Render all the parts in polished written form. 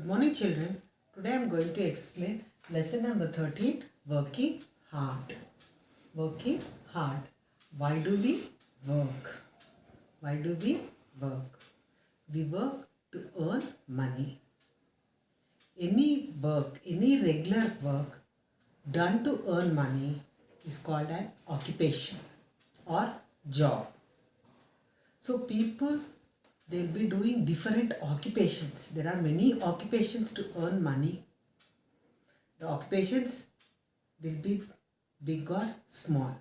Good morning children. Today I am going to explain lesson number 13, working hard. Working hard. Why do we work? Why do we work? We work to earn money. Any work, any regular work done to earn money is called an occupation or job. So people, they'll be doing different occupations. There are many occupations to earn money. The occupations will be big or small.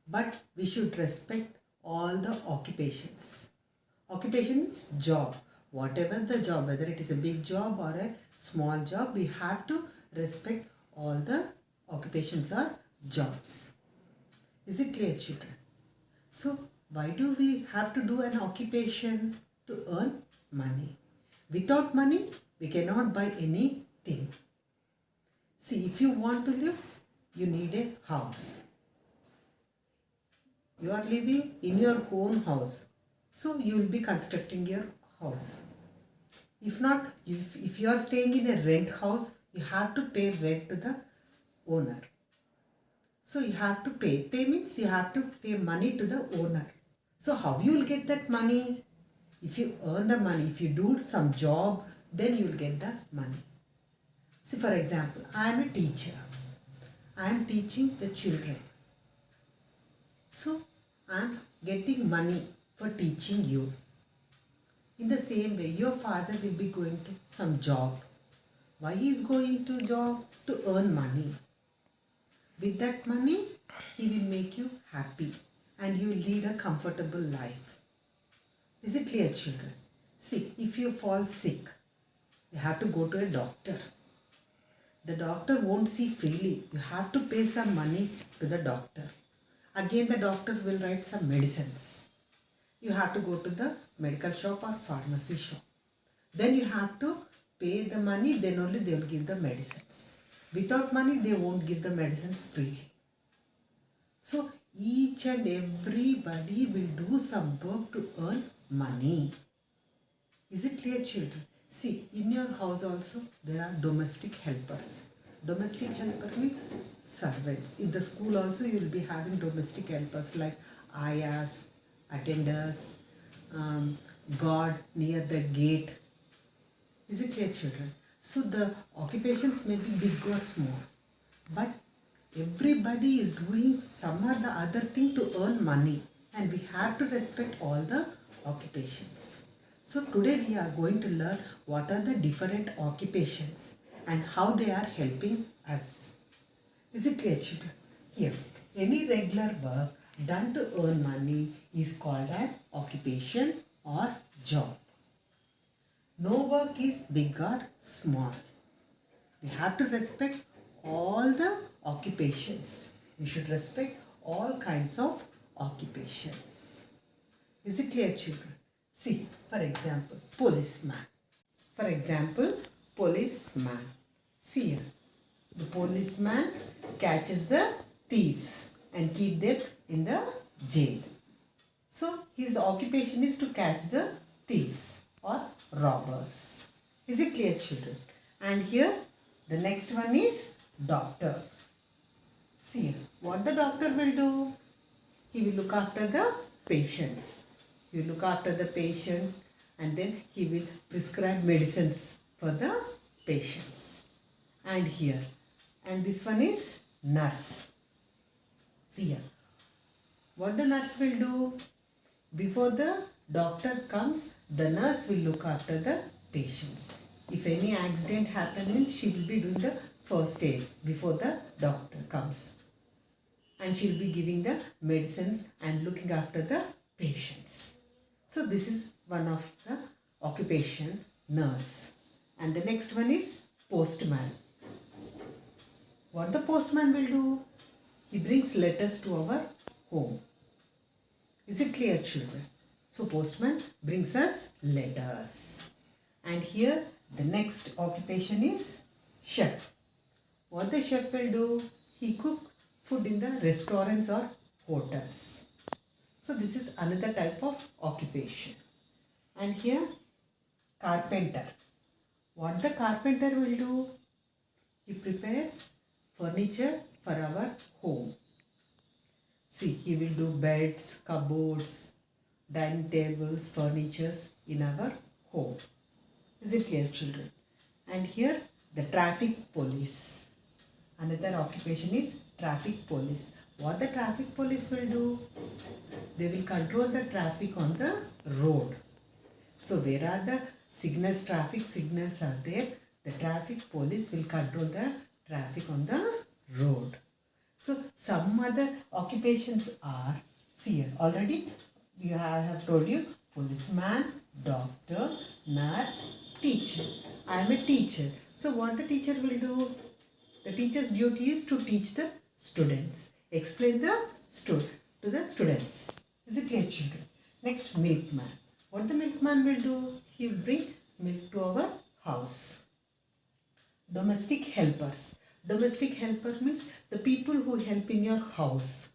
But we should respect all the occupations. Occupation means job. Whatever the job, whether it is a big job or a small job, we have to respect all the occupations or jobs. Is it clear, children? So, why do we have to do an occupation? To earn money. Without money, we cannot buy anything. See, if you want to live, you need a house. You are living in your own house. So, you will be constructing your house. If not, if you are staying in a rent house, you have to pay rent to the owner. So, you have to pay. Pay means you have to pay money to the owner. So, how you will get that money? If you earn the money, if you do some job, then you will get the money. See, for example, I am a teacher. I am teaching the children. So, I am getting money for teaching you. In the same way, your father will be going to some job. Why he is going to job? To earn money. With that money, he will make you happy and you will lead a comfortable life. Is it clear, children? See, if you fall sick, you have to go to a doctor. The doctor won't see freely. You have to pay some money to the doctor. Again, the doctor will write some medicines. You have to go to the medical shop or pharmacy shop. Then you have to pay the money, then only they will give the medicines. Without money, they won't give the medicines freely. So, each and everybody will do some work to earn money. Is it clear, children? See, in your house also, there are domestic helpers. Domestic helper means servants. In the school also, you will be having domestic helpers like ayahs, attenders, guard near the gate. Is it clear, children? So, the occupations may be big or small. But everybody is doing some or the other thing to earn money. And we have to respect all the occupations. So today we are going to learn what are the different occupations and how they are helping us. Is it clear, children? Here, any regular work done to earn money is called an occupation or job. No work is big or small. We have to respect all the occupations. We should respect all kinds of occupations. Is it clear, children? See, for example, policeman. For example, policeman. See here, the policeman catches the thieves and keep them in the jail. So, his occupation is to catch the thieves or robbers. Is it clear, children? And here, the next one is doctor. See here, what the doctor will do? He will look after the patients. He will look after the patients and then he will prescribe medicines for the patients. And here, and this one is nurse. See here, what the nurse will do? Before the doctor comes, the nurse will look after the patients. If any accident happens, she will be doing the first aid before the doctor comes. And she will be giving the medicines and looking after the patients. So this is one of the occupation, nurse. And the next one is postman. What the postman will do? He brings letters to our home. Is it clear, children? So postman brings us letters. And here the next occupation is chef. What the chef will do? He cook food in the restaurants or hotels. So this is another type of occupation. And here carpenter. What the carpenter will do? He prepares furniture for our home. See, he will do beds, cupboards, dining tables, furnitures in our home. Is it clear, children? And here, the traffic police. Another occupation is traffic police. What the traffic police will do? They will control the traffic on the road. So where are the signals, traffic signals are there, the traffic police will control the traffic on the road. So some other occupations are, see here, already I have told you, policeman, doctor, nurse, teacher. I am a teacher. So what the teacher will do? The teacher's duty is to teach the students. Explain to the students. Is it clear, children? Next, milkman. What the milkman will do? He will bring milk to our house. Domestic helpers. Domestic helper means the people who help in your house.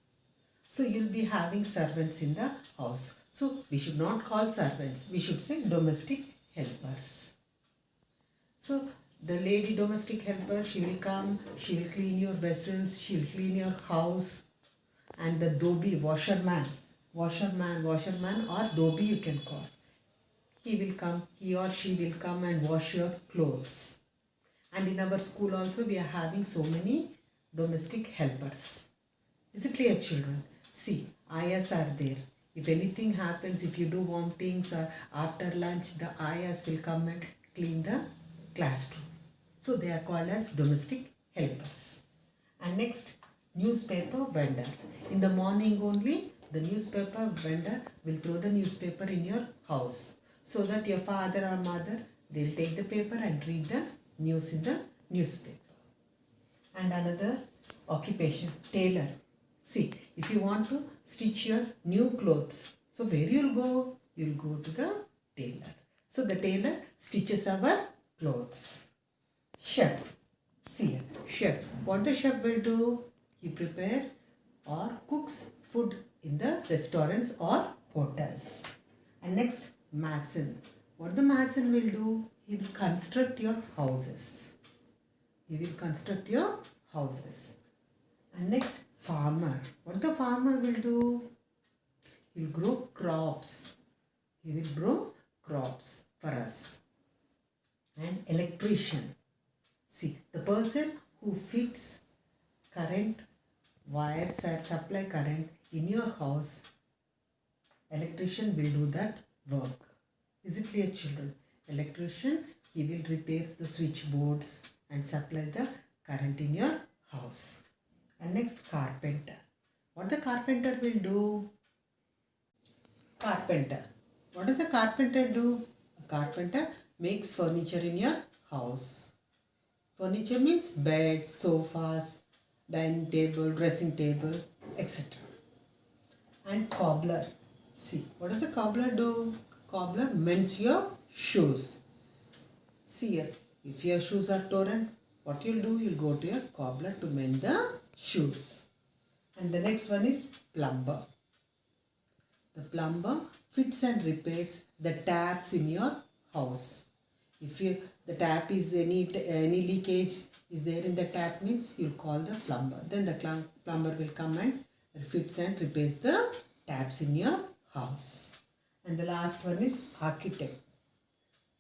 So you'll be having servants in the house. So we should not call servants. We should say domestic helpers. So the lady domestic helper, she will come, she will clean your vessels, she will clean your house. And the dhobi, washerman or dhobi you can call. He will come, he or she will come and wash your clothes. And in our school also we are having so many domestic helpers. Is it clear, children? See, ayahs are there. If anything happens, if you do vomitings or after lunch, the ayahs will come and clean the classroom. So they are called as domestic helpers. And next, newspaper vendor. In the morning only, the newspaper vendor will throw the newspaper in your house, so that your father or mother, they will take the paper and read the news in the newspaper. And another occupation, tailor. See, if you want to stitch your new clothes, so where you'll go? You'll go to the tailor. So the tailor stitches our clothes. Chef. See here, chef. What the chef will do? He prepares or cooks food in the restaurants or hotels. And next, mason. What the mason will do? He will construct your houses. He will construct your houses. And next, farmer. What the farmer will do? He will grow crops. He will grow crops for us. And electrician. See, the person who fits current wires or supply current in your house, electrician will do that work. Is it clear, children? Electrician, he will repair the switchboards and supply the current in your house. And next, carpenter. What the carpenter will do? Carpenter. What does a carpenter do? A carpenter makes furniture in your house. Furniture means beds, sofas, dining table, dressing table, etc. And cobbler. See, what does the cobbler do? Cobbler mends your shoes. See here, if your shoes are torn, what you'll do? You'll go to your cobbler to mend the shoes. And the next one is plumber. The plumber fits and repairs the taps in your house. If the tap is any leakage is there in the tap, means you'll call the plumber. Then the plumber will come and fits and repairs the taps in your house. And the last one is architect.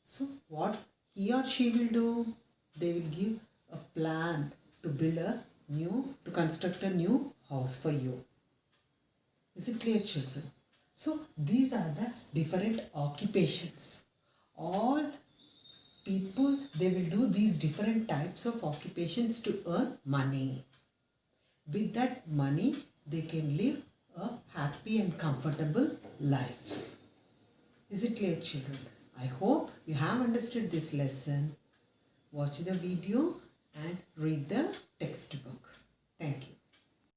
So what he or she will do? They will give a plan to construct a new house for you. Is it clear, children? So these are the different occupations. All people, they will do these different types of occupations to earn money. With that money, they can live a happy and comfortable life. Is it clear, children? I hope you have understood this lesson. Watch the video and read the textbook. Thank you.